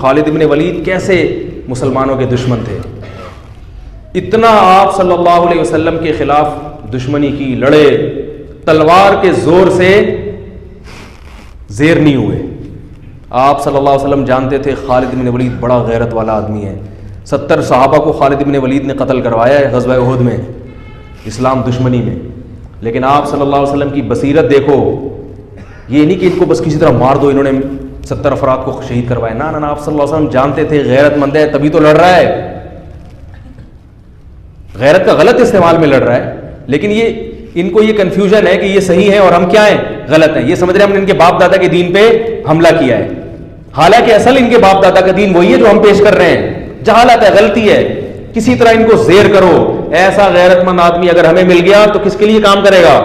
خالد ابن ولید کیسے مسلمانوں کے دشمن تھے. اتنا آپ صلی اللہ علیہ وسلم کے خلاف دشمنی کی، لڑے، تلوار کے زور سے زیر نہیں ہوئے. آپ صلی اللہ علیہ وسلم جانتے تھے خالد بن ولید بڑا غیرت والا آدمی ہے. 70 صحابہ کو خالد بن ولید نے قتل کروایا ہے غزوہ احد میں، اسلام دشمنی میں. لیکن آپ صلی اللہ علیہ وسلم کی بصیرت دیکھو، یہ نہیں کہ ان کو بس کسی طرح مار دو، انہوں نے 70 افراد کو شہید کروایا. نہ آپ صلی اللہ علیہ وسلم جانتے تھے غیرت مند ہے تبھی تو لڑ رہا ہے، غیرت کا غلط استعمال میں لڑ رہا ہے. لیکن یہ ان کو یہ کنفیوژن ہے کہ یہ صحیح ہے اور ہم کیا ہیں، غلط ہیں. یہ سمجھ رہے ہیں ہم نے ان کے باپ دادا کے دین پہ حملہ کیا ہے، حالانکہ اصل ان کے باپ دادا کا دین وہی ہے جو ہم پیش کر رہے ہیں. جہالت ہے، غلطی ہے. کسی طرح ان کو زیر کرو. ایسا غیرت مند آدمی اگر ہمیں مل گیا تو کس کے لیے کام کرے گا؟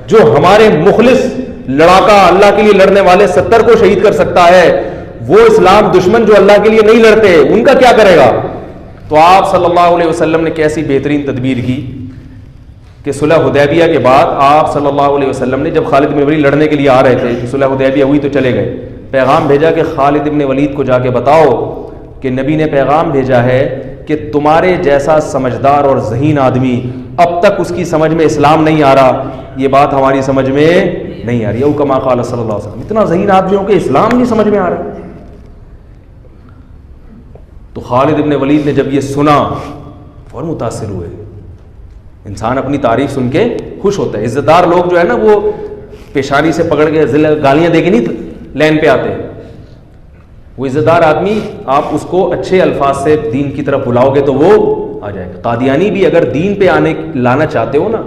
جو ہمارے مخلص لڑاکا اللہ کے لیے لڑنے والے 70 کو شہید کر سکتا ہے، وہ اسلام دشمن جو اللہ کے لیے نہیں لڑتے ان کا کیا کرے گا؟ تو آپ صلی اللہ علیہ وسلم نے کیسی بہترین تدبیر کی کہ صلح حدیبیہ کے بعد آپ صلی اللہ علیہ وسلم نے جب خالد بن ولید لڑنے کے لیے آ رہے تھے، صلح حدیبیہ ہوئی تو چلے گئے، پیغام بھیجا کہ خالد بن ولید کو جا کے بتاؤ کہ نبی نے پیغام بھیجا ہے کہ تمہارے جیسا سمجھدار اور ذہین آدمی اب تک اس کی سمجھ میں اسلام نہیں آ رہا، یہ بات ہماری سمجھ میں نہیں آ رہی. او کما قال صلی اللہ علیہ وسلم، اتنا ذہین آدمیوں کے اسلام نہیں سمجھ میں آ رہا. تو خالد ابن ولید نے جب یہ سنا فوراً متاثر ہوئے. انسان اپنی تعریف سن کے خوش ہوتا ہے. عزت دار لوگ جو ہے نا وہ پیشانی سے پکڑ کے گالیاں دے کے نہیں لین پہ آتے. وہ عزت دار آدمی آپ اس کو اچھے الفاظ سے دین کی طرف بلاؤ گے تو وہ آ جائے گا. قادیانی بھی اگر دین پہ لانا چاہتے ہو نا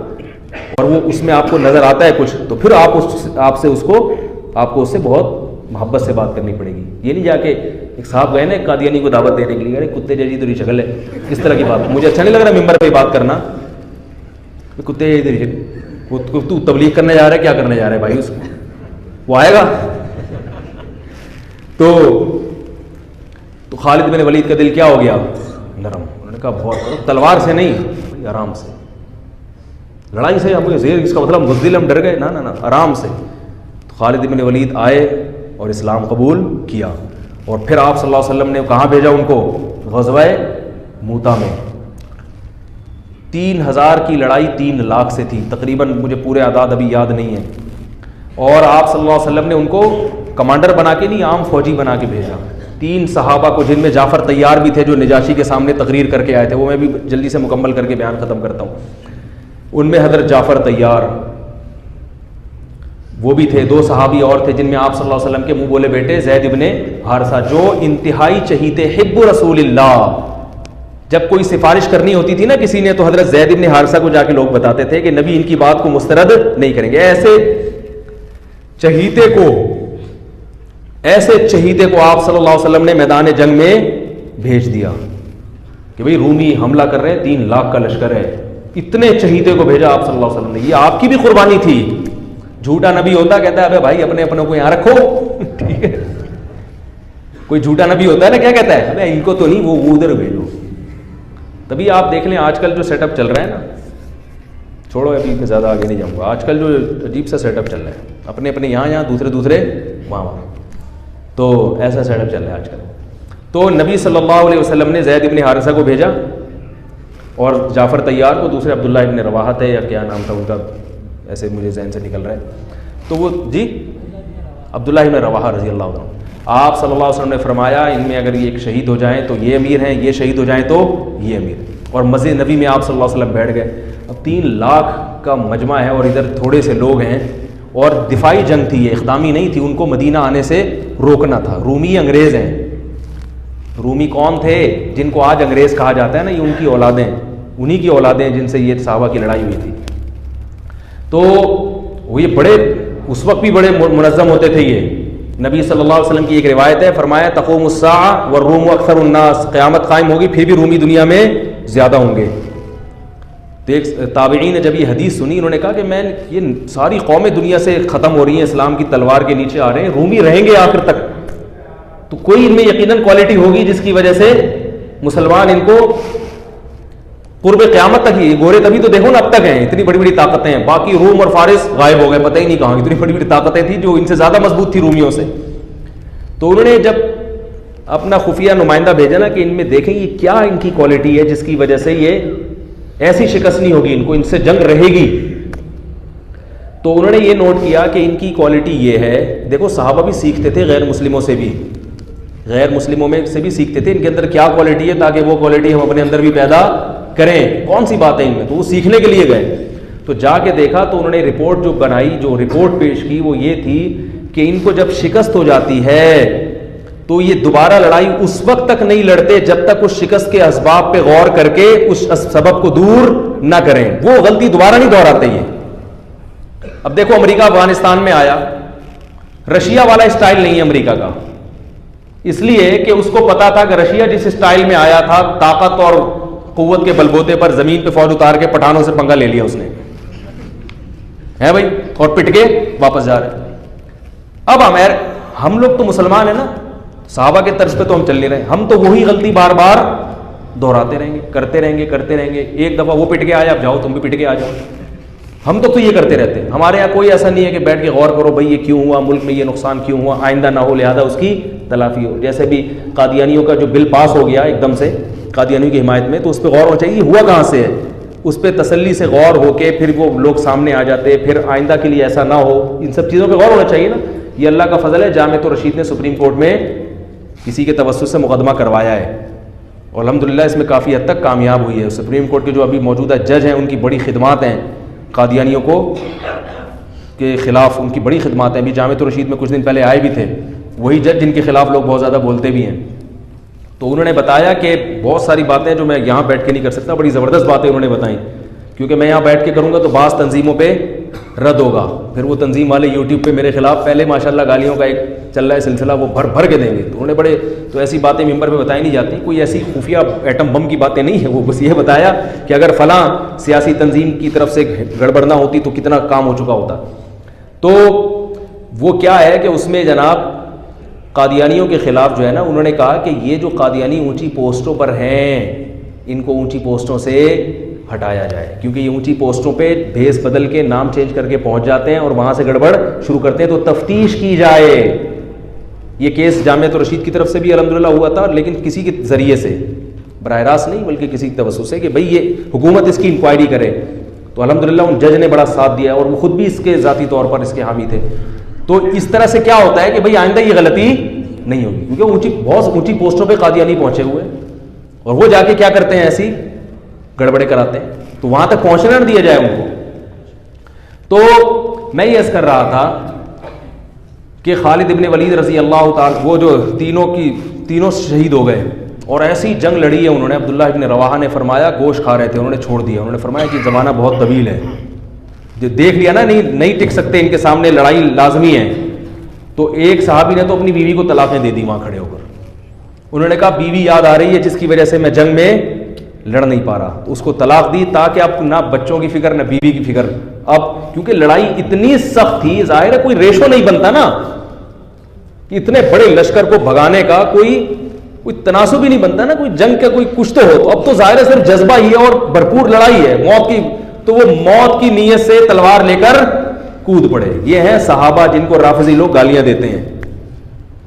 اور وہ اس میں آپ کو نظر آتا ہے کچھ، تو پھر آپ کو اس سے بہت محبت سے بات کرنی پڑے گی. یہ نہیں جا کے ایک صاحب گئے نا قادیانی کو دعوت دینے کے لیے، ارے کتے جیسی تیری شکل ہے، اس طرح کی بات مجھے اچھا نہیں لگ رہا ممبر پہ بات کرنا. کتے جیسی تیری شکل، تو تبلیغ کرنے جا رہا ہے، کیا کرنے جا رہا ہے بھائی؟ اس کو وہ آئے گا. تو خالد بن ولید کا دل کیا ہو گیا؟ نرم. انہوں نے کہا بہت کرو، تلوار سے نہیں، آرام سے، لڑائی سے ہم زیر، اس کا مطلب مزدل ہم ڈر گئے، نہ آرام سے. تو خالد بن ولید آئے اور اسلام قبول کیا. اور پھر آپ صلی اللہ علیہ وسلم نے کہاں بھیجا ان کو؟ غزوہ موتا میں. 3000 کی لڑائی 3 لاکھ سے تھی تقریباً، مجھے پورے اعداد ابھی یاد نہیں ہیں. اور آپ صلی اللہ علیہ وسلم نے ان کو کمانڈر بنا کے نہیں، عام فوجی بنا کے بھیجا. 3 صحابہ کو، جن میں جعفر طیار بھی تھے جو نجاشی کے سامنے تقریر کر کے آئے تھے، وہ میں بھی جلدی سے مکمل کر کے بیان ختم کرتا ہوں. ان میں حضرت جعفر طیار وہ بھی تھے. 2 صحابی اور تھے جن میں آپ صلی اللہ علیہ وسلم کے منہ بولے بیٹے زید ابن حارثہ، جو انتہائی چہیتے حب رسول اللہ. جب کوئی سفارش کرنی ہوتی تھی نا کسی نے، تو حضرت زید ابن حارثہ کو جا کے لوگ بتاتے تھے کہ نبی ان کی بات کو مسترد نہیں کریں گے. ایسے چہیتے کو آپ صلی اللہ علیہ وسلم نے میدان جنگ میں بھیج دیا کہ بھئی رومی حملہ کر رہے ہیں، 3 لاکھ کا لشکر ہے. اتنے چہیتے کو بھیجا آپ صلی اللہ علیہ وسلم نے. یہ آپ کی بھی قربانی تھی. جھوٹا نبی ہوتا کہتا ہے ابے بھائی اپنے اپنوں کو یہاں رکھو. ٹھیک ہے، کوئی جھوٹا نبی ہوتا ہے نا کیا کہتا ہے؟ ابے ان کو تو نہیں، وہ ادھر بھیجو. تبھی آپ دیکھ لیں آج کل جو سیٹ اپ چل رہا ہے نا، چھوڑو ابھی میں زیادہ آگے نہیں جاؤں گا. آج کل جو عجیب سا سیٹ اپ چل رہا ہے، اپنے اپنے یہاں دوسرے وہاں، تو ایسا سیٹ اپ چل رہا ہے آج کل. تو نبی صلی اللہ علیہ وسلم نے زید ابن حارثہ کو بھیجا اور جعفر طیار کو، دوسرے عبداللہ ابن رواحہ تھے یا کیا نام تھا ان کا، ایسے مجھے ذہن سے نکل رہا ہے. تو وہ عبداللہ ابن رواحہ رضی اللہ عنہ. آپ صلی اللہ علیہ وسلم نے فرمایا ان میں اگر یہ ایک شہید ہو جائیں تو یہ امیر ہیں، یہ شہید ہو جائیں تو یہ امیر. اور مسجد نبی میں آپ صلی اللہ علیہ وسلم بیٹھ گئے. اب 3 لاکھ کا مجمع ہے اور ادھر تھوڑے سے لوگ ہیں، اور دفاعی جنگ تھی، یہ اقدامی نہیں تھی. ان کو مدینہ آنے سے روکنا تھا. رومی انگریز ہیں. رومی کون تھے؟ جن کو آج انگریز کہا جاتا ہے نا، یہ ان کی اولادیں، انہی کی اولادیں جن سے یہ صحابہ کی لڑائی ہوئی تھی. تو وہ یہ بڑے اس وقت بھی بڑے منظم ہوتے تھے. یہ نبی صلی اللہ علیہ وسلم کی ایک روایت ہے، فرمایا تقوم الساعہ والروم اکثر الناس، قیامت قائم ہوگی پھر بھی رومی دنیا میں زیادہ ہوں گے. تابعین نے جب یہ حدیث سنی، انہوں نے کہا کہ یہ ساری قومیں دنیا سے ختم ہو رہی ہیں، اسلام کی تلوار کے نیچے آ رہے ہیں، رومی رہیں گے آخر تک. تو کوئی ان میں یقیناً کوالٹی ہوگی جس کی وجہ سے مسلمان ان کو قرب قیامت تک ہی. گورے تبھی تو دیکھو نا اب تک ہیں، اتنی بڑی بڑی طاقتیں ہیں. باقی روم اور فارس غائب ہو گئے، پتہ ہی نہیں کہاں. اتنی بڑی بڑی طاقتیں تھیں جو ان سے زیادہ مضبوط تھی رومیوں سے. تو انہوں نے جب اپنا خفیہ نمائندہ بھیجا نا کہ ان میں دیکھیں یہ کیا ان کی کوالٹی ہے جس کی وجہ سے یہ ایسی شکست نہیں ہوگی، ان کو ان سے جنگ رہے گی. تو انہوں نے یہ نوٹ کیا کہ ان کی کوالٹی یہ ہے. دیکھو صحابہ بھی سیکھتے تھے غیر مسلموں سے بھی، غیر مسلموں میں سے بھی سیکھتے تھے ان کے اندر کیا کوالٹی ہے تاکہ وہ کوالٹی ہم اپنے اندر بھی پیدا کریں. کون سی بات ہے ان میں؟ تو وہ سیکھنے کے لیے گئے. تو جا کے دیکھا تو انہوں نے رپورٹ جو بنائی، جو رپورٹ پیش کی وہ یہ تھی کہ ان کو جب شکست ہو جاتی ہے تو یہ دوبارہ لڑائی اس وقت تک نہیں لڑتے جب تک اس شکست کے اسباب پہ غور کر کے اس سبب کو دور نہ کریں. وہ غلطی دوبارہ نہیں دہراتے یہ. اب دیکھو امریکہ افغانستان میں آیا، رشیا والا اسٹائل نہیں ہے امریکہ کا، اس لیے کہ اس کو پتا تھا کہ رشیا جس اسٹائل میں آیا تھا طاقت اور قوت کے بلبوتے پر زمین پہ فوج اتار کے پٹھانوں سے پنگا لے لیا اس نے، ہے بھائی، اور پٹ کے واپس جا رہے. اب ہم لوگ تو مسلمان ہیں نا، صحابہ کے طرز پہ تو ہم چل نہیں رہے، ہم تو وہی غلطی بار بار دہراتے رہیں گے، کرتے رہیں گے. ایک دفعہ وہ پٹ کے آیا، اب جاؤ تم بھی پٹ کے آ جاؤ. ہم تو یہ کرتے رہتے ہیں. ہمارے یہاں کوئی ایسا نہیں ہے کہ بیٹھ کے غور کرو بھائی یہ کیوں ہوا، ملک میں یہ نقصان کیوں ہوا، آئندہ نہ ہو لہذا اس کی تلافی ہو. جیسے بھی قادیانیوں کا جو بل پاس ہو گیا ایک دم سے قادیانیوں کی حمایت میں، تو اس پہ غور ہونا چاہیے ہوا کہاں سے ہے، اس پہ تسلی سے غور ہو کے پھر وہ لوگ سامنے آ جاتے، پھر آئندہ کے لیے ایسا نہ ہو. ان سب چیزوں پہ غور ہونا چاہیے نا. یہ اللہ کا فضل ہے، جامعۃ الرشید نے سپریم کورٹ میں کسی کے توسط سے مقدمہ کروایا ہے اور الحمدللہ اس میں کافی حد تک کامیاب ہوئی ہے. سپریم کورٹ کے جو ابھی موجودہ جج ہیں ان کی بڑی خدمات ہیں قادیانیوں کو کے خلاف، ان کی بڑی خدمات ہیں. ابھی جامعۃ الرشید میں کچھ دن پہلے آئے بھی تھے وہی جج جن کے خلاف لوگ بہت زیادہ بولتے بھی ہیں. تو انہوں نے بتایا کہ بہت ساری باتیں جو میں یہاں بیٹھ کے نہیں کر سکتا، بڑی زبردست باتیں انہوں نے بتائیں، کیونکہ میں یہاں بیٹھ کے کروں گا تو بعض تنظیموں پہ رد ہوگا، پھر وہ تنظیم والے یوٹیوب پہ میرے خلاف پہلے ماشاءاللہ گالیوں کا ایک چل رہا ہے سلسلہ، وہ بھر کے دیں گے. تو انہوں نے بڑے تو ایسی باتیں ممبر پہ بتائی نہیں جاتی، کوئی ایسی خفیہ ایٹم بم کی باتیں نہیں ہیں. وہ بس یہ بتایا کہ اگر فلاں سیاسی تنظیم کی طرف سے گڑبڑ نہ ہوتی تو کتنا کام ہو چکا ہوتا. تو وہ کیا ہے کہ اس میں جناب قادیانیوں کے خلاف جو ہے نا، انہوں نے کہا کہ یہ جو قادیانی اونچی پوسٹوں پر ہیں ان کو اونچی پوسٹوں سے ہٹایا جائے، کیونکہ یہ اونچی پوسٹوں پہ بھیس بدل کے نام چینج کر کے پہنچ جاتے ہیں اور وہاں سے گڑبڑ شروع کرتے ہیں. تو تفتیش کی جائے. یہ کیس جامعۃ الرشید کی طرف سے بھی الحمدللہ ہوا تھا، لیکن کسی کے ذریعے سے، براہ راست نہیں بلکہ کسی کے توسط سے کہ بھئی یہ حکومت اس کی انکوائری کرے. تو الحمدللہ ان جج نے بڑا ساتھ دیا اور وہ خود بھی اس کے ذاتی طور پر اس کے حامی تھے. تو اس طرح سے کیا ہوتا ہے کہ بھئی آئندہ یہ غلطی نہیں ہوگی، کیونکہ بہت اونچی پوسٹوں پہ قادیانی پہنچے ہوئے ہیں اور وہ جا کے کیا کرتے ہیں، ایسی گڑبڑے کراتے ہیں. تو وہاں تک پہنچنا نہ دیا جائے ان کو. تو میں یہ عرض کر رہا تھا کہ خالد ابن ولید رضی اللہ تعالیٰ، وہ جو تینوں شہید ہو گئے اور ایسی جنگ لڑی ہے انہوں نے. عبداللہ ابن رواحہ نے فرمایا گوشت کھا رہے تھے، انہوں نے چھوڑ دیا. انہوں نے فرمایا کہ زمانہ بہت طویل ہے، جو دیکھ لیا نا نہیں ٹک سکتے، ان کے سامنے لڑائی لازمی ہے. تو ایک صحابی نے تو اپنی بیوی کو طلاقیں دے دی وہاں کھڑے ہو کر. انہوں نے کہا بیوی یاد آ رہی ہے جس کی وجہ سے میں جنگ میں لڑ نہیں پا رہا، تو اس کو طلاق دی تاکہ اب نہ بچوں کی فکر نہ بیوی کی فکر. اب کیونکہ لڑائی اتنی سخت تھی، ظاہر ہے کوئی ریشو نہیں بنتا نا، اتنے بڑے لشکر کو بھگانے کا کوئی تناسب ہی نہیں بنتا نا، کوئی جنگ کا کوئی کچھ تو ہو. تو اب تو ظاہر ہے صرف جذبہ ہی ہے اور بھرپور لڑائی ہے موت کی. تو وہ موت کی نیت سے تلوار لے کر کود پڑے. یہ ہیں صحابہ جن کو رافضی لوگ گالیاں دیتے ہیں،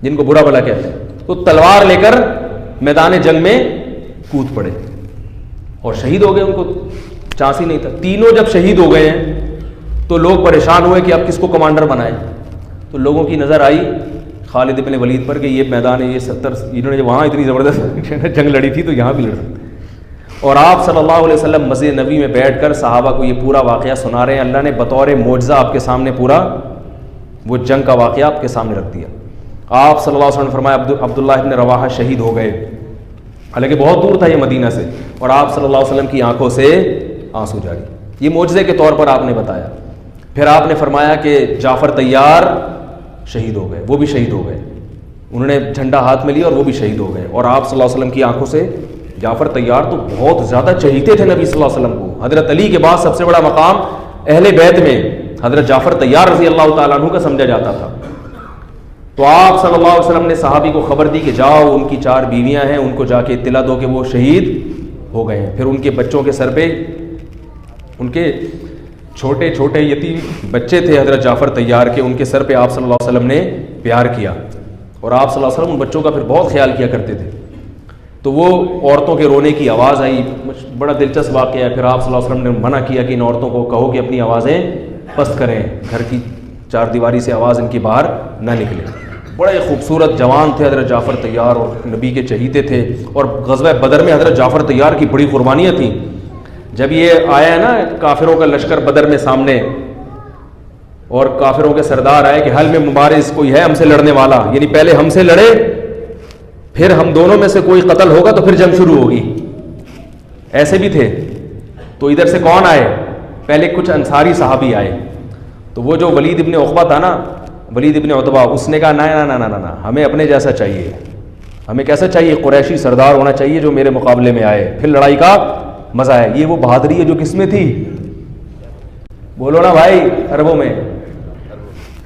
جن کو برا بھلا کہتے ہیں. تو تلوار لے کر میدان جنگ میں کود پڑے اور شہید ہو گئے. ان کو چانس ہی نہیں تھا. تینوں جب شہید ہو گئے ہیں تو لوگ پریشان ہوئے کہ اب کس کو کمانڈر بنائیں. تو لوگوں کی نظر آئی خالد ابن ولید پر کہ یہ میدان ہے، یہ 70 انہوں نے وہاں اتنی زبردست جنگ لڑی تھی تو یہاں بھی لڑ سکتے. اور آپ صلی اللہ علیہ وسلم مسجد نبوی میں بیٹھ کر صحابہ کو یہ پورا واقعہ سنا رہے ہیں. اللہ نے بطور معجزہ آپ کے سامنے پورا وہ جنگ کا واقعہ آپ کے سامنے رکھ دیا. آپ صلی اللہ علیہ وسلم نے فرمایا عبداللہ ابن رواحہ شہید ہو گئے، حالانکہ بہت دور تھا یہ مدینہ سے، اور آپ صلی اللہ علیہ وسلم کی آنکھوں سے آنسو جاری. یہ معجزے کے طور پر آپ نے بتایا. پھر آپ نے فرمایا کہ جعفر طیار شہید ہو گئے، وہ بھی شہید ہو گئے. انہوں نے جھنڈا ہاتھ میں لیا اور وہ بھی شہید ہو گئے. اور آپ صلی اللہ علیہ وسلم کی آنکھوں سے جعفر طیار تو بہت زیادہ چہیتے تھے نبی صلی اللہ علیہ وسلم کو. حضرت علی کے بعد سب سے بڑا مقام اہل بیت میں حضرت جعفر طیار رضی اللہ تعالیٰ عنہ کا سمجھا جاتا تھا. تو آپ صلی اللہ علیہ وسلم نے صحابی کو خبر دی کہ جاؤ ان کی 4 بیویاں ہیں، ان کو جا کے اطلاع دو کہ وہ شہید ہو گئے ہیں. پھر ان کے بچوں کے سر پہ ان کے چھوٹے چھوٹے یتیم بچے تھے حضرت جعفر طیار کے، ان کے سر پہ آپ صلی اللہ علیہ وسلم نے پیار کیا اور آپ صلی اللہ علیہ وسلم ان بچوں کا پھر بہت خیال کیا کرتے تھے. تو وہ عورتوں کے رونے کی آواز آئی, بڑا دلچسپ واقعہ ہے. پھر آپ صلی اللہ علیہ وسلم نے منع کیا کہ ان عورتوں کو کہو کہ اپنی آوازیں پست کریں, گھر کی چار دیواری سے آواز ان کی باہر نہ نکلے. بڑے خوبصورت جوان تھے حضرت جعفر طیار, اور نبی کے چہیتے تھے. اور غزوہ بدر میں حضرت جعفر طیار کی بڑی قربانیاں تھیں. جب یہ آیا ہے نا کافروں کا لشکر بدر میں سامنے, اور کافروں کے سردار آئے کہ حل میں مبارز کوئی ہے ہم سے لڑنے والا, یعنی پہلے ہم سے لڑے, پھر ہم دونوں میں سے کوئی قتل ہوگا تو پھر جنگ شروع ہوگی. ایسے بھی تھے. تو ادھر سے کون آئے؟ پہلے کچھ انصاری صحابی آئے. تو وہ جو ولید ابن عقبہ تھا نا, ولید ابن عتبہ, اس نے کہا نہ ہمیں اپنے جیسا چاہیے. ہمیں کیسا چاہیے؟ قریشی سردار ہونا چاہیے جو میرے مقابلے میں آئے, پھر لڑائی کا مزہ ہے. یہ وہ بہادری ہے جو کس میں تھی؟ بولو نا بھائی, عربوں میں.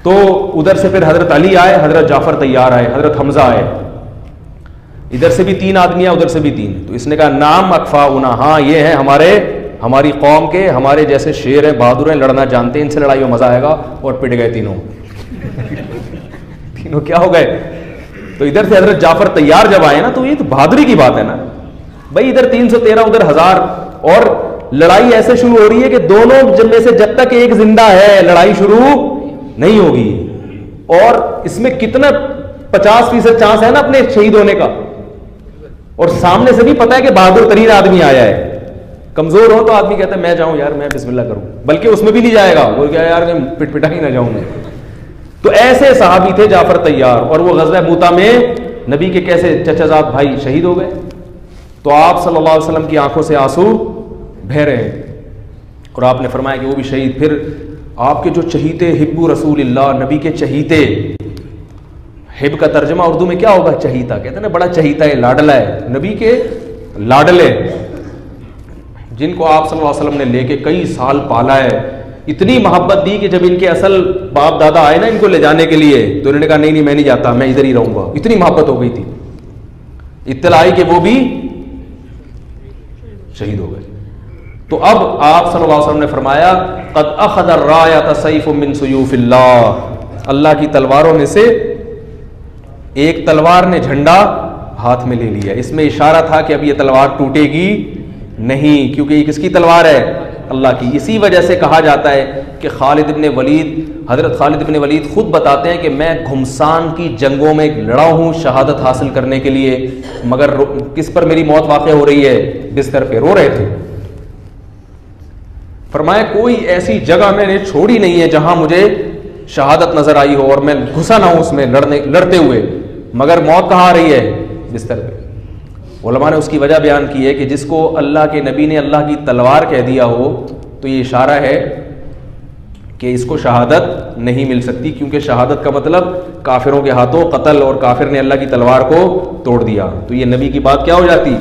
تو ادھر سے پھر حضرت علی آئے, حضرت جعفر طیار آئے, حضرت حمزہ آئے. ادھر سے بھی 3 آدمی ادھر سے بھی 3. تو اس نے کہا نام اکفاؤنا, ہاں یہ ہیں ہماری قوم کے, ہمارے جیسے شیر ہیں, بہادر ہیں, لڑنا جانتے ہیں, ان سے لڑائی میں مزہ آئے گا. اور پٹ گئے تینوں. تینوں کیا ہو گئے؟ تو ادھر سے حضرت جعفر طیار جب آئے نا, تو یہ تو بہادری کی بات ہے نا بھائی. ادھر 313 ادھر 1000, اور لڑائی ایسے شروع ہو رہی ہے کہ دونوں میں سے جب تک ایک زندہ ہے لڑائی شروع نہیں ہوگی. اور اس میں کتنا 50% چانس ہے نا اپنے شہید ہونے کا. اور سامنے سے بھی پتا ہے کہ بہادر ترین آدمی آیا ہے. کمزور ہو تو آدمی کہتا ہے میں جاؤں یار, میں بسم اللہ کروں, بلکہ اس میں بھی نہیں جائے گا, وہ کیا یار پٹ پٹا ہی نہ جاؤں میں. تو ایسے صحابی تھے جعفر طیار. اور وہ غزوہ موتا میں نبی کے کیسے چچا زاد بھائی شہید ہو گئے. تو آپ صلی اللہ علیہ وسلم کی آنکھوں سے آنسو بہہ رہے ہیں, اور آپ نے فرمایا کہ وہ بھی شہید. پھر آپ کے جو چہیتے, حب رسول اللہ, نبی کے چہیتے. حب کا ترجمہ اردو میں کیا ہوگا؟ چہیتا. کہتے ہیں نا بڑا چہیتا ہے, لاڈلا ہے, نبی کے لاڈلے, جن کو آپ صلی اللہ علیہ وسلم نے لے کے کئی سال پالا ہے. اتنی محبت دی کہ جب ان کے اصل باپ دادا آئے نا ان کو لے جانے کے لیے, تو انہوں نے کہا نہیں میں نہیں جاتا, میں ادھر ہی رہوں گا. اتنی محبت ہو گئی تھی. اطلاع آئی کہ وہ بھی شہید ہو گئے. تو اب آپ صلی اللہ علیہ وسلم نے فرمایا قد اخذ الرایۃ سیف من سیوف اللہ, اللہ کی تلواروں میں سے ایک تلوار نے جھنڈا ہاتھ میں لے لیا. اس میں اشارہ تھا کہ اب یہ تلوار ٹوٹے گی نہیں, کیونکہ یہ کس کی تلوار ہے؟ اللہ کی. اسی وجہ سے کہا جاتا ہے کہ حضرت خالد ابن ولید خود بتاتے ہیں کہ میں گھمسان کی جنگوں میں لڑا ہوں شہادت حاصل کرنے کے لیے, مگر کس پر میری موت واقع ہو رہی ہے؟ بستر پہ رو رہے تھے. فرمایا کوئی ایسی جگہ میں نے چھوڑی نہیں ہے جہاں مجھے شہادت نظر آئی ہو اور میں گھسا نہ ہوں اس میں لڑتے ہوئے, مگر موت کہاں آ رہی ہے؟ بستر پہ. علماء نے اس کی وجہ بیان کی ہے کہ جس کو اللہ کے نبی نے اللہ کی تلوار کہہ دیا ہو تو یہ اشارہ ہے کہ اس کو شہادت نہیں مل سکتی, کیونکہ شہادت کا مطلب کافروں کے ہاتھوں قتل, اور کافر نے اللہ کی تلوار کو توڑ دیا, تو یہ نبی کی بات کیا ہو جاتی؟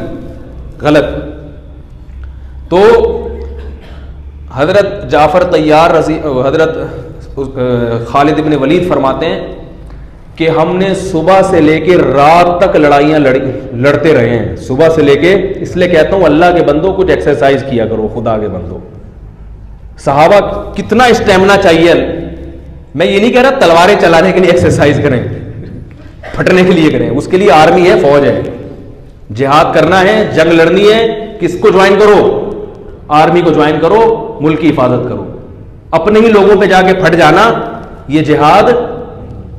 غلط. تو حضرت جعفر طیار حضرت خالد ابن ولید فرماتے ہیں کہ ہم نے صبح سے لے کے رات تک لڑائیاں لڑتے رہے ہیں, صبح سے لے کے. اس لیے کہتا ہوں اللہ کے بندوں کچھ ایکسرسائز کیا کرو, خدا کے بندوں. صحابہ کتنا اسٹیمنا چاہیے. میں یہ نہیں کہہ رہا تلواریں چلانے کے لیے ایکسرسائز کریں, پھٹنے کے لیے کریں, اس کے لیے آرمی ہے, فوج ہے. جہاد کرنا ہے, جنگ لڑنی ہے, کس کو جوائن کرو؟ آرمی کو جوائن کرو, ملک کی حفاظت کرو. اپنے ہی لوگوں پہ جا کے پھٹ جانا یہ جہاد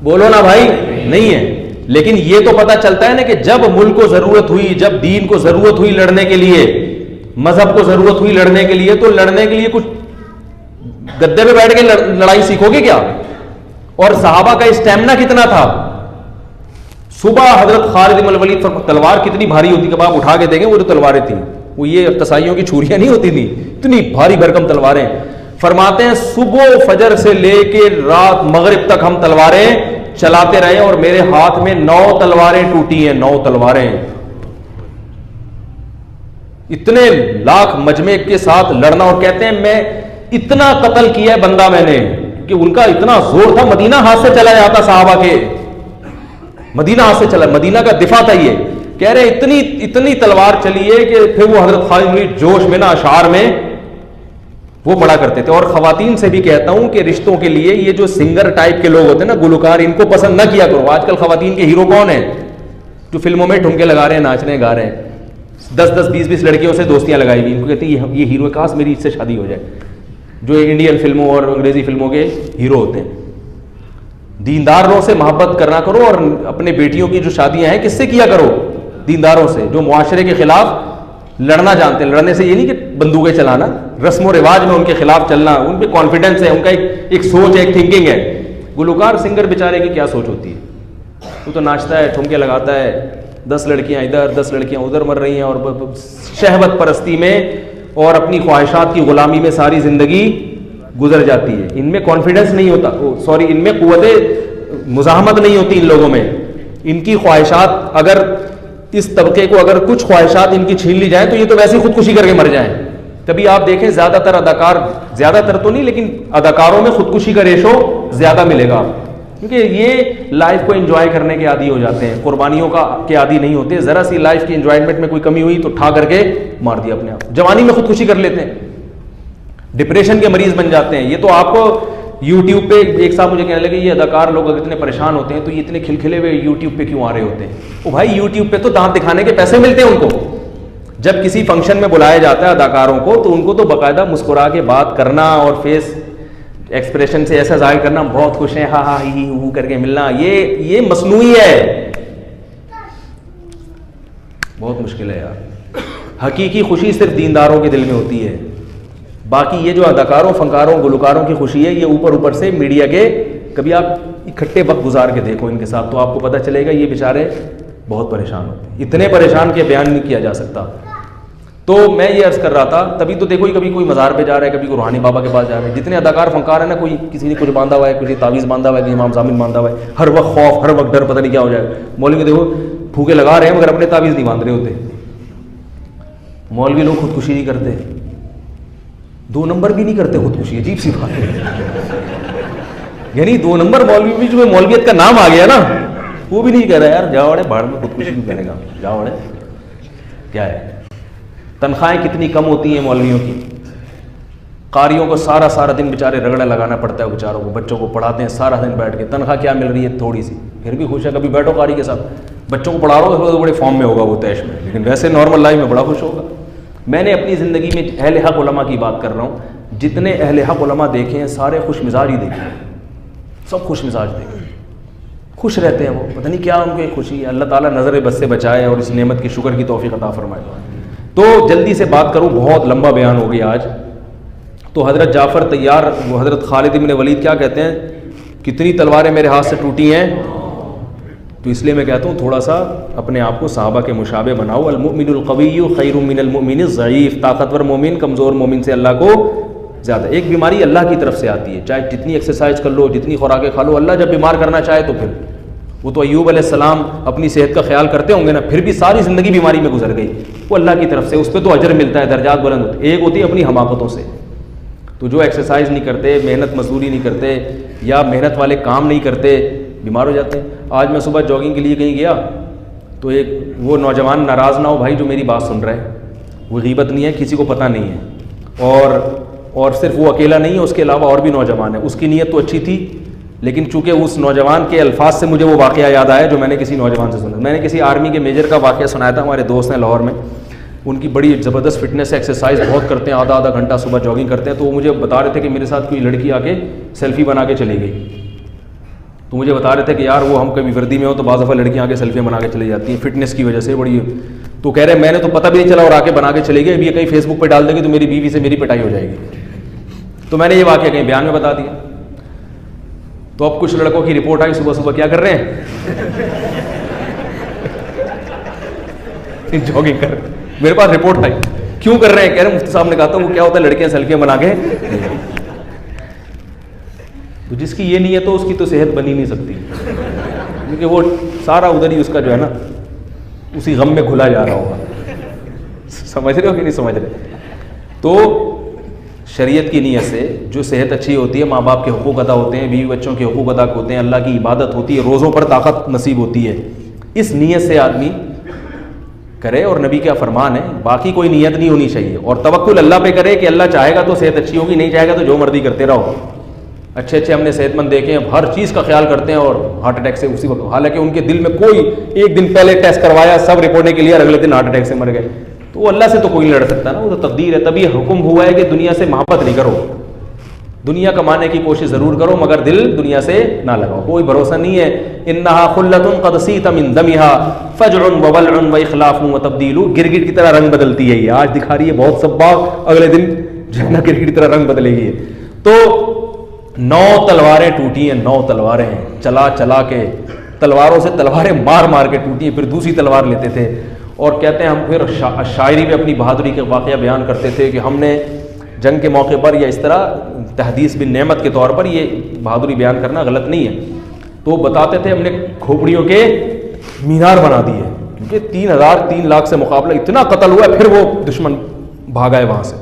بولو نا بھائی نہیں ہے. لیکن یہ تو پتا چلتا ہے نا کہ جب ملک کو ضرورت ہوئی, جب دین کو ضرورت ہوئی لڑنے کے لیے, مذہب کو ضرورت ہوئی لڑنے کے لیے, تو لڑنے کے لیے کچھ گدے پہ بیٹھ کے لڑائی سیکھو گے کیا؟ اور صحابہ کا اسٹیمنا کتنا تھا. صبح حضرت خالد بن الولید تلوار کتنی بھاری ہوتی کہ آپ اٹھا کے دیکھیں, وہ جو تلواریں تھیں وہ یہ قصائیوں کی چھریاں نہیں ہوتی تھیں, اتنی بھاری بھرکم تلواریں. فرماتے ہیں صبح فجر سے لے کے رات مغرب تک ہم تلواریں چلاتے رہے, اور میرے ہاتھ میں 9 تلواریں ٹوٹی ہیں, 9 تلواریں. اتنے لاکھ مجمع کے ساتھ لڑنا, اور کہتے ہیں میں اتنا قتل کیا ہے بندہ میں نے کہ ان کا اتنا زور تھا, مدینہ ہاتھ سے چلا جاتا صحابہ کے, مدینہ ہاتھ سے چلا, مدینہ کا دفاع تھا یہ. کہہ رہے اتنی تلوار چلی ہے کہ پھر وہ حضرت خالد بن جوش میں نا اشعار میں وہ پڑھا کرتے تھے. اور خواتین سے بھی کہتا ہوں کہ رشتوں کے لیے یہ جو سنگر ٹائپ کے لوگ ہوتے ہیں نا, گلوکار, ان کو پسند نہ کیا کرو. آج کل خواتین کے ہیرو کون ہیں؟ جو فلموں میں ٹھمکے لگا رہے ہیں, ناچ رہے ہیں, گا رہے ہیں, 10 20 لڑکیوں سے دوستیاں لگائی ہوئی. ان کو کہتی ہیں یہ ہیرو, کاش میری اس سے شادی ہو جائے, جو انڈین فلموں اور انگریزی فلموں کے ہیرو ہوتے ہیں. دینداروں سے محبت کرنا کرو, اور اپنے بیٹیوں کی جو شادیاں ہیں کس سے کیا کرو؟ دینداروں سے, جو معاشرے کے خلاف لڑنا جانتے ہیں. لڑنے سے یہ نہیں کہ بندوقیں چلانا, رسم و رواج میں ان کے خلاف چلنا, ان پہ کانفیڈنس ہے, ان کا ایک سوچ ہے, ایک تھنکنگ ہے. گلوکار سنگر بیچارے کی کیا سوچ ہوتی ہے؟ وہ تو ناچتا ہے, ٹھمکے لگاتا ہے, 10 لڑکیاں ادھر 10 لڑکیاں ادھر مر رہی ہیں, اور شہوت پرستی میں اور اپنی خواہشات کی غلامی میں ساری زندگی گزر جاتی ہے. ان میں کانفیڈنس نہیں ہوتا, سوری, ان میں قوت مزاحمت نہیں ہوتی ان لوگوں میں. ان کی خواہشات, اگر اس طبقے کو اگر کچھ خواہشات ان کی چھین لی جائیں تو یہ تو ویسے ہی خودکشی کر کے مر جائیں. کبھی آپ دیکھیں زیادہ تر اداکار, زیادہ تر تو نہیں لیکن اداکاروں میں خودکشی کا ریشو زیادہ ملے گا, کیونکہ یہ لائف کو انجوائے کرنے کے عادی ہو جاتے ہیں, قربانیوں کے عادی نہیں ہوتے. ذرا سی لائف کی انجوائمنٹ میں کوئی کمی ہوئی تو ٹھا کر کے مار دیا اپنے آپ. جوانی میں خودکشی کر لیتے ہیں, ڈپریشن کے مریض بن جاتے ہیں. یہ تو آپ کو یوٹیوب پہ ایک صاحب مجھے کہنے لگے یہ اداکار لوگ اگر اتنے پریشان ہوتے ہیں تو یہ اتنے کھلکھلے ہوئے یوٹیوب پہ کیوں آ رہے ہوتے ہیں؟ او بھائی, یوٹیوب پہ تو دانت دکھانے کے پیسے ملتے ہیں ان کو. جب کسی فنکشن میں بلایا جاتا ہے اداکاروں کو تو ان کو تو باقاعدہ مسکرا کے بات کرنا اور فیس ایکسپریشن سے ایسا ظاہر کرنا, بہت خوش ہیں, ہاں ہاں ہی ہو کر کے ملنا, یہ مصنوعی ہے, بہت مشکل ہے یار. حقیقی خوشی صرف دینداروں کے دل میں ہوتی ہے. باقی یہ جو اداکاروں, فنکاروں, گلوکاروں کی خوشی ہے یہ اوپر سے میڈیا کے, کبھی آپ اکٹھے وقت گزار کے دیکھو ان کے ساتھ تو آپ کو پتہ چلے گا یہ بیچارے بہت پریشان ہوتے ہیں. اتنے پریشان کہ بیان نہیں کیا جا سکتا. تو میں یہ عرض کر رہا تھا, تبھی تو دیکھو کبھی کوئی مزار پہ جا رہا ہے, کبھی کوئی روحانی بابا کے پاس جا رہا ہے. جتنے اداکار فنکار ہیں نا, کوئی کسی نے کچھ باندھا ہوا ہے, کسی تعویذ باندھا ہوا ہے, امام ضامن باندھا ہوا ہے, ہر وقت خوف, ہر وقت ڈر, پتہ نہیں کیا ہو جائے. مولوی دیکھو پھوکے لگا رہے ہیں مگر اپنے تعویذ نہیں باندھ رہے ہوتے. مولوی لوگ خودکشی نہیں کرتے, 2 نمبر بھی نہیں کرتے خودکشی, عجیب سی بات ہے. یعنی 2 نمبر مولوی بھی, جو مولویت کا نام آ گیا نا, وہ بھی نہیں کہہ رہا یار جاؤ اڑے باڑ میں, خودکشی بھی کرے گا, جاؤ اڑے. کیا ہے, تنخواہیں کتنی کم ہوتی ہیں مولویوں کی. قاریوں کو سارا دن بیچارے رگڑا لگانا پڑتا ہے بیچاروں کو, بچوں کو پڑھاتے ہیں سارا دن بیٹھ کے, تنخواہ کیا مل رہی ہے تھوڑی سی, پھر بھی خوش ہے. کبھی بیٹھو قاری کے ساتھ, بچوں کو پڑھا رہا ہو تو بڑے فارم میں ہوگا وہ تیش میں, لیکن ویسے نارمل لائف میں بڑا خوش ہوگا. میں نے اپنی زندگی میں اہل حق علماء کی بات کر رہا ہوں, جتنے اہل حق علماء دیکھے ہیں سارے خوش مزاج ہی دیکھے ہیں, سب خوش مزاج دیکھے, خوش رہتے ہیں. وہ پتہ نہیں کیا ان کو ایک خوشی ہے. اللہ تعالیٰ نظر بد سے بچائے اور اس نعمت کی شکر کی توفیق عطا فرمائے. تو جلدی سے بات کروں, بہت لمبا بیان ہو گیا آج. تو حضرت جعفر طیار, وہ حضرت خالد بن ولید کیا کہتے ہیں, کتنی تلواریں میرے ہاتھ سے ٹوٹی ہیں. تو اس لیے میں کہتا ہوں تھوڑا سا اپنے آپ کو صحابہ کے مشابہ بناؤ. المؤمن القوی خیر من المؤمن الضعیف, طاقتور مومن کمزور مومن سے اللہ کو زیادہ. ایک بیماری اللہ کی طرف سے آتی ہے, چاہے جتنی ایکسرسائز کر لو, جتنی خوراکیں کھا لو, اللہ جب بیمار کرنا چاہے تو پھر, وہ تو ایوب علیہ السلام اپنی صحت کا خیال کرتے ہوں گے نا, پھر بھی ساری زندگی بیماری میں گزر گئی. وہ اللہ کی طرف سے, اس پہ تو اجر ملتا ہے, درجات بلند ہوتے. ایک ہوتی ہے اپنی حماقتوں سے. تو جو ایکسرسائز نہیں کرتے, محنت مزدوری نہیں کرتے, یا محنت والے کام نہیں کرتے, بیمار ہو جاتے ہیں. آج میں صبح جاگنگ کے لیے کہیں گیا تو ایک وہ نوجوان, ناراض نہ ہو بھائی جو میری بات سن رہا ہے, وہ غیبت نہیں ہے, کسی کو پتہ نہیں ہے, اور صرف وہ اکیلا نہیں ہے, اس کے علاوہ اور بھی نوجوان ہیں. اس کی نیت تو اچھی تھی, لیکن چونکہ اس نوجوان کے الفاظ سے مجھے وہ واقعہ یاد آیا جو میں نے کسی نوجوان سے سنا. میں نے کسی آرمی کے میجر کا واقعہ سنایا تھا, ہمارے دوست ہیں لاہور میں, ان کی بڑی زبردست فٹنس ہے, ایکسرسائز بہت کرتے ہیں, آدھا گھنٹہ صبح جاگنگ کرتے ہیں. تو وہ مجھے بتا رہے تھے کہ میرے ساتھ کوئی لڑکی آ کے سیلفی بنا کے چلی گئی. تو مجھے بتا رہے تھے کہ یار وہ ہم کبھی وردی میں ہو تو بعض دفعہ لڑکیاں آ کے سیلفیاں بنا کے چلی جاتی ہیں فٹنس کی وجہ سے بڑی. تو کہہ رہے میں نے تو پتہ بھی نہیں چلا اور آ کے بنا کے چلی گئی, اب یہ کہیں فیس بک پہ ڈال دے گی تو میری بیوی سے میری پٹائی ہو جائے گی. تو میں نے یہ واقعہ کہیں بیان میں بتا دیا. تو اب کچھ لڑکوں کی رپورٹ آئی, صبح کیا کر رہے ہیں, جاگنگ کر رہے ہیں. میرے پاس رپورٹ آئی, کیوں کر رہے ہیں, کہہ رہے مفتی صاحب نے کہا تھا وہ کیا ہوتا ہے لڑکیاں سیلفیاں بنا کے. تو جس کی یہ نہیں ہے تو اس کی تو صحت بن ہی نہیں سکتی, کیونکہ وہ سارا ادھر ہی اس کا جو ہے نا اسی غم میں گھلا جا رہا ہوگا. سمجھ رہے ہو کہ نہیں سمجھ رہے؟ تو شریعت کی نیت سے جو صحت اچھی ہوتی ہے, ماں باپ کے حقوق ادا ہوتے ہیں, بیوی بچوں کے حقوق ادا ہوتے ہیں, اللہ کی عبادت ہوتی ہے, روزوں پر طاقت نصیب ہوتی ہے, اس نیت سے آدمی کرے اور نبی کا فرمان ہے, باقی کوئی نیت نہیں ہونی چاہیے, اور توکل اللہ پہ کرے کہ اللہ چاہے گا تو صحت اچھی ہوگی, نہیں چاہے گا تو جو مرضی کرتے رہو. اچھے ہم نے صحت مند دیکھے ہیں, ہر چیز کا خیال کرتے ہیں اور ہارٹ اٹیک سے اسی وقت, حالانکہ ان کے دل میں کوئی ایک دن پہلے ٹیسٹ کروایا, سب رپورٹیں کلیئر, اگلے دن ہارٹ اٹیک سے مر گئے. تو وہ اللہ سے تو کوئی نہیں لڑ سکتا نا, وہ تو تقدیر ہے. تبھی حکم ہوا ہے کہ دنیا سے محبت نہیں کرو, دنیا کمانے کی کوشش ضرور کرو مگر دل دنیا سے نہ لگاؤ, کوئی بھروسہ نہیں ہے. انہا خلۃ قد سیت من دمہا فجع وولع واخلاف وتبدیل, گرگٹ کی طرح رنگ بدلتی ہے یہ, آج دکھا رہی ہے بہت سباق, اگلے دن جو ہے نا گرگٹ کی طرح رنگ بدلے گی. تو 9 تلواریں ٹوٹی ہیں, 9 تلواریں چلا چلا کے, تلواروں سے تلواریں مار مار کے ٹوٹی ہیں, پھر دوسری تلوار لیتے تھے. اور کہتے ہیں ہم پھر شاعری میں اپنی بہادری کے واقعہ بیان کرتے تھے کہ ہم نے جنگ کے موقع پر یا اس طرح تحدیث بن نعمت کے طور پر یہ بہادری بیان کرنا غلط نہیں ہے. تو وہ بتاتے تھے ہم نے کھوپڑیوں کے مینار بنا دیے, کیونکہ 3 لاکھ سے مقابلہ اتنا قتل ہوا ہے, پھر وہ دشمن بھاگا ہے وہاں سے.